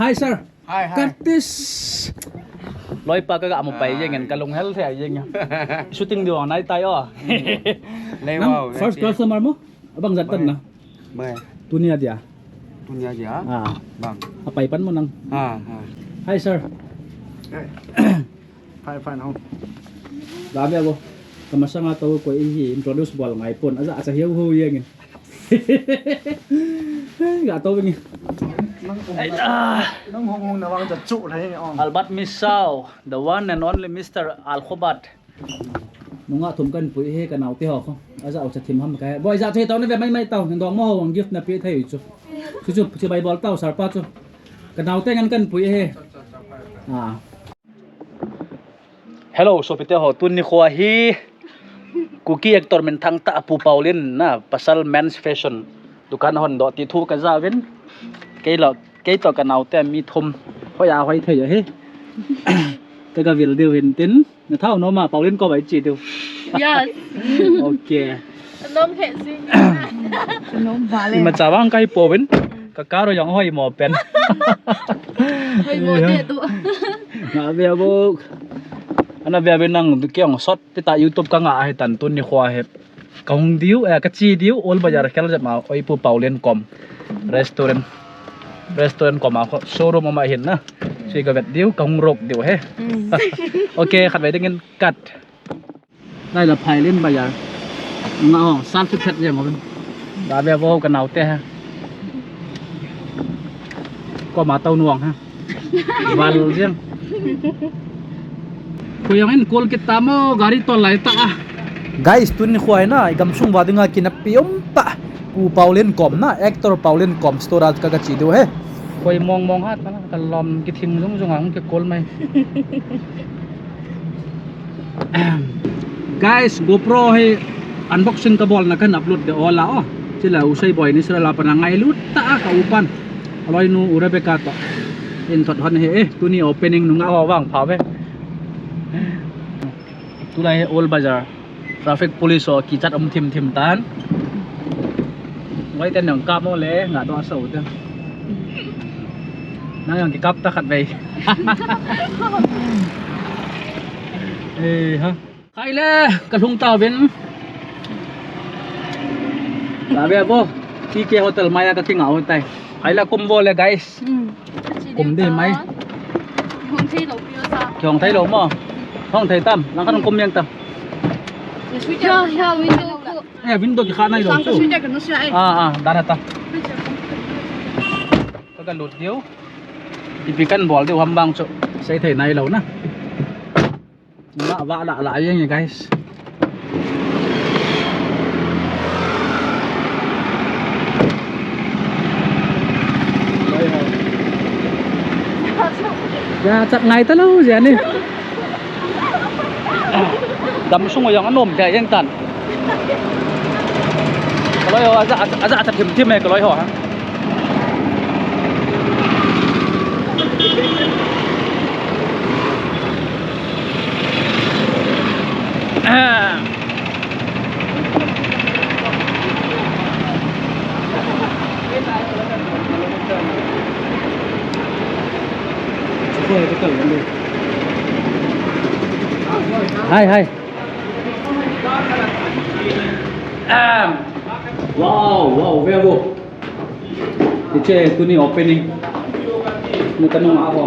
Hi sir. Hi. Cut this. Lối pa cái gạo một bảy vậy cái lồng hell thế vậy nhá. Shooting di orang naik tayo. Lewat. First customer mo? Abang jantan na. Baik. Dunia dia. Dunia aja. Ah, Bang. apa ipan mo nang? Ha. Hi sir. Fine không. Dami ako. Kamasa nga tawag ko introduce ball ng iPhone. Asa hiyaw ho yan. Gak tau ini. Nó ngông nó vang chặt trụ đấy ông. Albat Misau, the one and only Mr. Alkhobat. Nunga thumkan pui he kanau ti ho ko. Asa au chathim ham ka. Boy za thei taw ne ve mai taw ndong mo ho gift na pi thei chu. Chu bai bol taw sar pa chu. Kanau te ngan kan pui he. À. Hello, so pite ho tun ni khwa hi cookie actor men thang ta pu Paulin na pasal men's fashion. Dukan hon do ti thu ka zawin. Cái to cả nào tem mi thum hoi à hoi thầy he cái cái việc điều hiện tính nó thao nó mà Paulin có bảy chỉ điều Yes. ok Nôm hệ gì? Nôm vả lên. mà chả bang cái po bên cái cá rồi giống hoi mò pen Hơi vô địa tụ. ngã về bộ anh về bên năng cái ông shot cái tại YouTube cái ngã hay tận tuần đi khoa hết công điếu cái chi điếu all bazar cái là mà oi pu Paulin com restaurant của mà showroom mà hiện na suy cái vật điếu công rộp điếu he ok khát về dengan cắt đây là phải lên bây giờ ngõ san phết phết gì mà đã về vô cái nào te ha có mà tàu nuông ha và riêng kuyang en kol kita mo gari tol lai ta guys tun khwai na gam sung wa dinga kinapiom pa pu Paulin com na actor Paulin com store ka chi do he koi mong hat na ka lom ki thing jung jung ang ke kol mai guys GoPro he unboxing ka bol na kan upload de ola oh sila usay boy ni sila pa na ngai lut ta ka upan aloy nu urabe ka to in thot hon he tuni opening nu nga ho wang pha ve tulai all bazar traffic police o ki chat thim tan ngay tên nòng cáp mô lẽ ngã đoa sầu tên nó yang cái cáp ta khát về ê ha khai lẽ cái hung tàu bên là về vô khi kia hotel maya cái ngạo hồi tay khai là combo lẽ guys cùng đi máy Không thấy đâu biết sao. không thấy đâu mà không thấy tâm nó không công nhân tâm Ya, window. window cái khá này rồi Sang cái suy cái nó sẽ. đã ta cái lụt điếu tipikan bol điếu hambang so xây thể này lâu na nggak vạ lạ lại như guys ya chặt ngày tới lâu gì anh đâm sung vào yang nôm cái yang tàn cái lối aja chặt thìm này cái lối họ Hai wow very good dice tuni opening ni tanong ako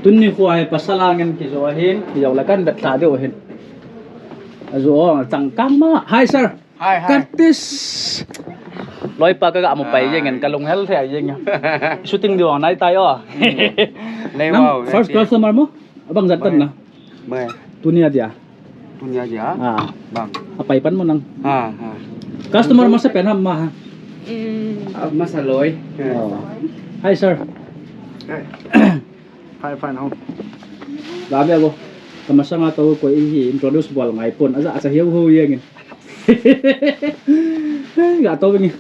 tuni khuai pasalangan ki zo hin ki yaw lakan bet sa de o hin azo changkam ma hi sir Hi. cut this lối pa cái gạo một bảy vậy cái lồng hell thế vậy nhá shooting di orang naik tayo Lewat. first customer mo abang jantan na Baik. dunia dia Dunia aja. ah Bang. apa ipan mo nang Ha. customer mo sa penham ma ha Masa lối. oh. Hi sir Fine không. dami ako kamasa nga tawag ko introduce ball ng iPhone asa hiyaw ho yan gak tau ini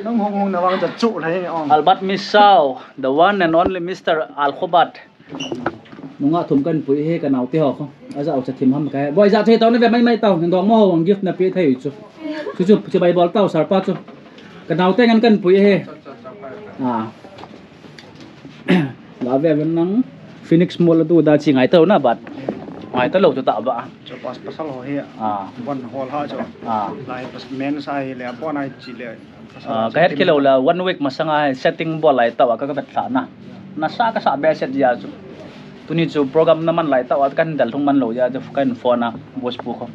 Nó ngông nó vang chặt trụ đấy ông. Albat Misau, the one and only Mr. Alkhobat. nunga thumkan pui he kanau ti ho ko asa au chathim ham ka. Boy za thei taw ne ve mai taw ndong mo ho gift na pi thei chu bai bol taw sar pa chu cái nào tên ngăn cân bụi he lá về bên nắng Phoenix Mall là tu đã chỉ ngày tàu na bạn ngày tàu lâu cho tạo vợ cho pas pasal ho he à one hall ha cho lai pas men sai le po nai chi le cái hết cái lâu là one week mà sang ai setting ball lại tạo cái vật sản na sa cái sa bé set ya chu tu ni chu program naman lại tạo kan dal thong man lo ya chu kan phone na boss bu ko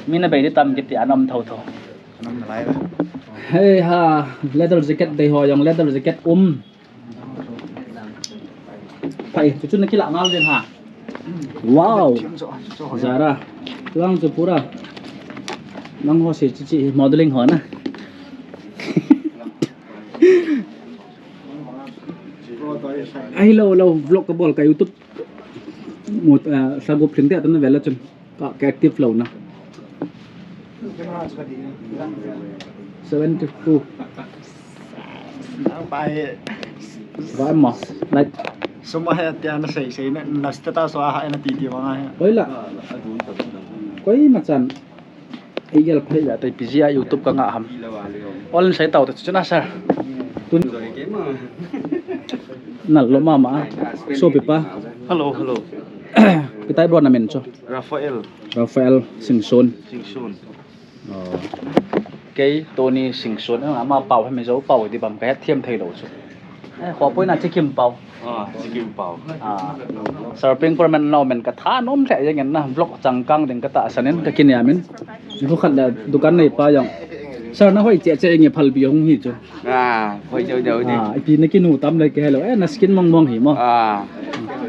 mina be đi tam kiti anam thau thau nam lai ba hey ha leather jacket đây họ dùng leather jacket phải chút này cái lạ ngal lên hả wow Zara tuang cho pura nang ho se chi modeling ho na ai lâu vlog cái bol cái YouTube một sagop thing te tan vela chun ka active flow na 72 ไป vai mà lại semua he tiang sei na stata so ha na ti wa ha oi là koi mà chan ai gel phai ya tai pizia YouTube ka nga ham all sai tau ta chuna sir tun nal lo mama so pipa hello kita bro namen cho Rafael Singson cái Tony Singson nó mà bảo hay mấy dấu bảo thì bằng cái thêm thầy đầu chứ khó bữa nào chỉ kim bảo surfing for mình nào mình cả thà nôm sẽ như na vlog chẳng căng đến cái tạ sản nên cái kia mình nó khăn là dukan này pa yang sao nó hơi trẻ như phal bi hong hi chứ hoi jauh ai pi này cái nụ tâm đây cái hello na skin mong hi mo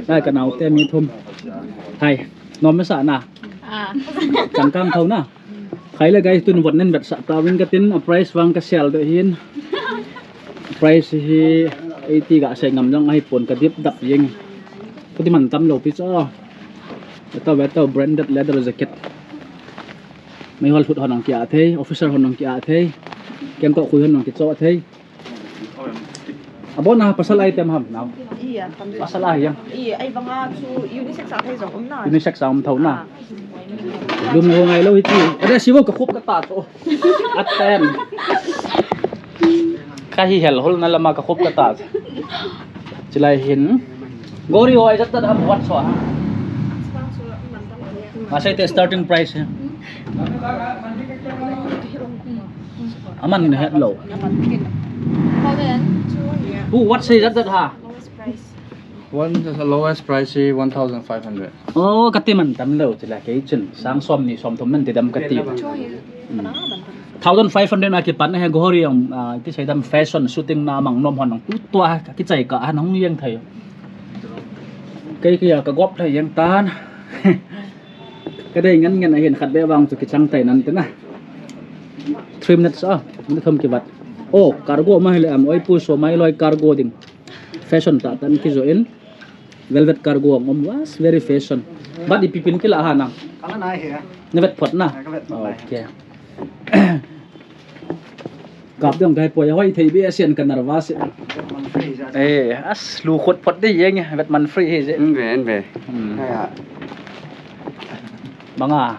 đây cái nào tem mi thum hay nó mới sợ na chẳng căng thâu na khai là guys tuần vật nên bật sợ tao bên cái tin price vang cái sale đấy hiên price hi 80 gak saya ngam jang ai pon ka dip dap yeng ko ti man tam lo pi cho beto branded leather jacket mai hol phut honong kia the officer honong kia the kem to khui honong ki cho the abona pasal item ham now Iya, pasal ai yang iya, ay banga su unisex sa thay jong na. ini sek sam thau na dum ngo ngai lo hi ti ada siwo ka khup ka ta to at ten khai hel hol na lama ka khop ka ta chilai hin gori hoi jat ta ham wat so ha masai te starting price ha aman ne het low what say jat ha the lowest price 1500 oh katiman tam lo chila ke chin sang som ni som thom man te dam kati 1,500 na ki pan he gori ang ti sai dam fashion shooting na mang nom hon ang tu tua ki chai ka an hong yeng thai cái kia ka gop thai yang tan cái đây ngắn ngắn hiện khát bé vàng cho cái trăng tay nắn thế na trim net sao nó thâm cái vật ô cargo mà hay oi pu so mai loi cargo ding fashion ta tan ki zo in velvet cargo mom was very fashion but di pipin ki la hanang kala nai he nevet phot na okay cặp dòng cái bồi hoi thấy bia xiên cần narva sẽ as lu khốt phật đấy vậy nghe vật man free hay dễ về bằng à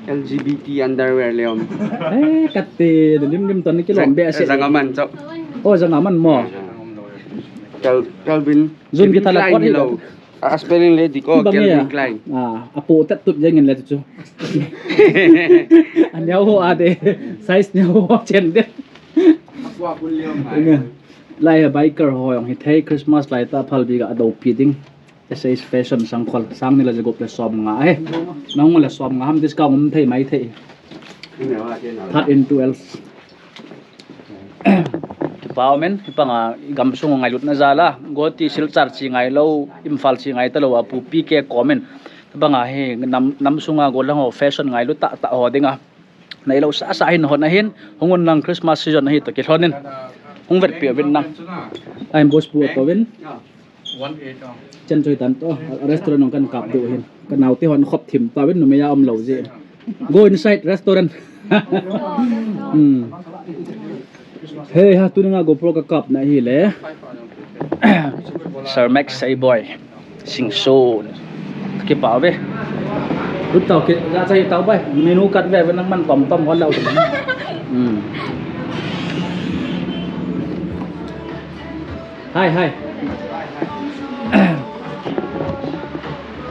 LGBT underwear leom cắt tì để lim tuần cái lồng bia sẽ zangaman chok oh zangaman mò Calvin Zoom kita lah kuat hello spelling lady ko Calvin Klein apo tet tut jangan lah tu anh ho ade size nhau chen đấy aku leom lại biker hồi ông thấy Christmas lại ta phal bi ga do fitting SS fashion sang khol sang ni la jagop la som nga ai nong la som nga ham discount um thei mai thei part into else bao men hipanga gam sung ngai lut na zala goti silchar chi ngai lo imphal chi ngai ta lo apu pi ke comment banga he nam sunga golang ho fashion ngai lu ta ho dinga nei lo sa hin hon na hin hongon lang Christmas season hi to ke thonin hong vet pi ven nang I'm boss bu to ven 18 chân chơi tan to restaurant kan kap do hin kan naw te hon khop thim ta ven no me ya om lo je go inside restaurant hey ha tu nga GoPro ka kap na hi le Sir Max say boy sing so cái bảo về lúc tàu kia ra chơi tàu bay menu cắt về với năng man tòm tòm con lẩu Hai hai.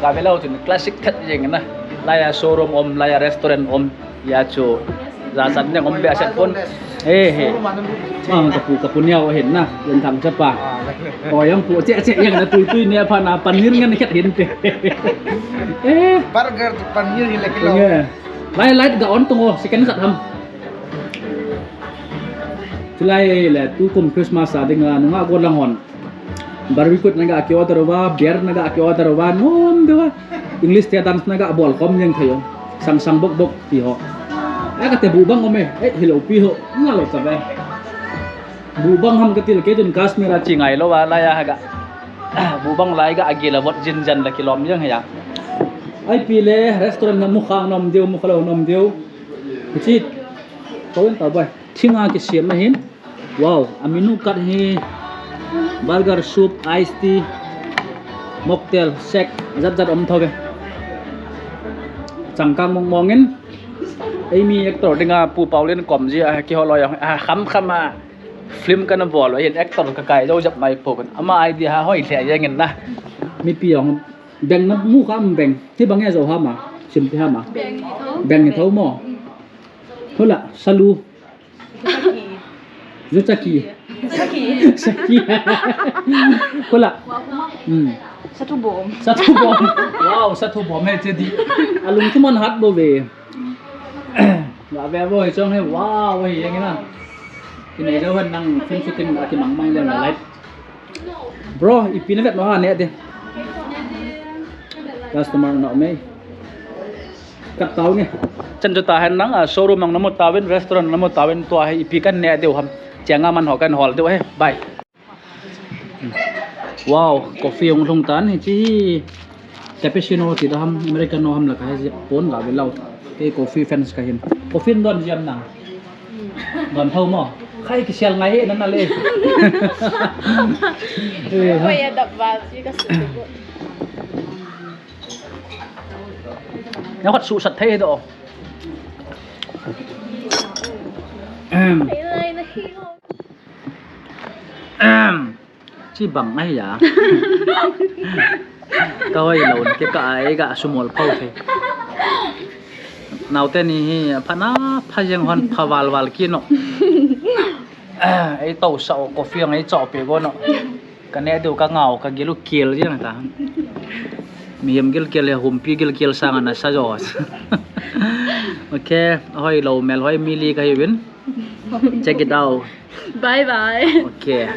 Gabe lau tu classic cut jeng na. Laya showroom om, laya restaurant om, ya chu. Rasanya om biasa pun. Kapunya ห็นนะยังทำใช่ปะอ๋อยังปูเจ๊ยังนะตุยเนี่ยพานาปันยืนกันแค่เห็นBurger panir hila kilo. Lai gak on tunggu sekian saat ham. Julai le tu Christmas dengan nggak gua langon. Barbecue naga akiwa terwa, beer naga akiwa terwa, nom dewa. English dia dance naga bol kom yang thayo. Sang bok piho. Kata bubang ome, hello piho, ngalo sabe. Bubang ham ketil ke jun Kashmir cingai lo wala ya haga. Bubang lai ga agila bot jinjan la kilom yang ya. Ai pile restoran na mukha nom deu mukha lo nom deu. Kecit. Kau tahu bah, tinga ke siam mahin. Wow, aminu kat hi. Burger, soup, iced tea, mocktail, shake, zat om thoge. Cangkang mongin. Amy actor dengan pu Paulin kom ji ki holo yang kham film kana bol yen actor ka kai jo jap mai po kan ama idea ha hoi the yang na mi piong beng na mu kham beng ti bangya zo ha ma sim ti ha ma beng ni thau mo hola salu Zutaki hola Satu bom. Wow, satu bom he jadi alung tu man hat bo ve Gak bebo chong he wow wei yang na ini jauh nang film syuting aki mang dan live bro ipin vet no ne de customer no me kat tau ni chân cho ta han nang showroom mang namo tawin restaurant namo tawin to hai ipi kan ne deu ham changa man ho kan hol deu he bye wow coffee ong thong tan hi chi cappuccino ti ham americano ham la ka he pon ga be lau cái coffee fans ka hin coffee don jam nang don thau mo khai cái sel ngai nan na le Ôi ya đập vào chứ có sự được. nó hoạt sự sạch thế đó Thấy lên nó hi không? chi bằng ai ya coi lộn cái sumol phau thế nào tên này phana phajeng hon phawal kino ấy tàu sạo coffee ấy chọ pe go no cái này đều cái ngào cái gilu kiel chứ ta miam gil kiel humpi gil kiel sang ana sa jo okay hoi lo mel hoi mili ka yun check it out Bye bye. okay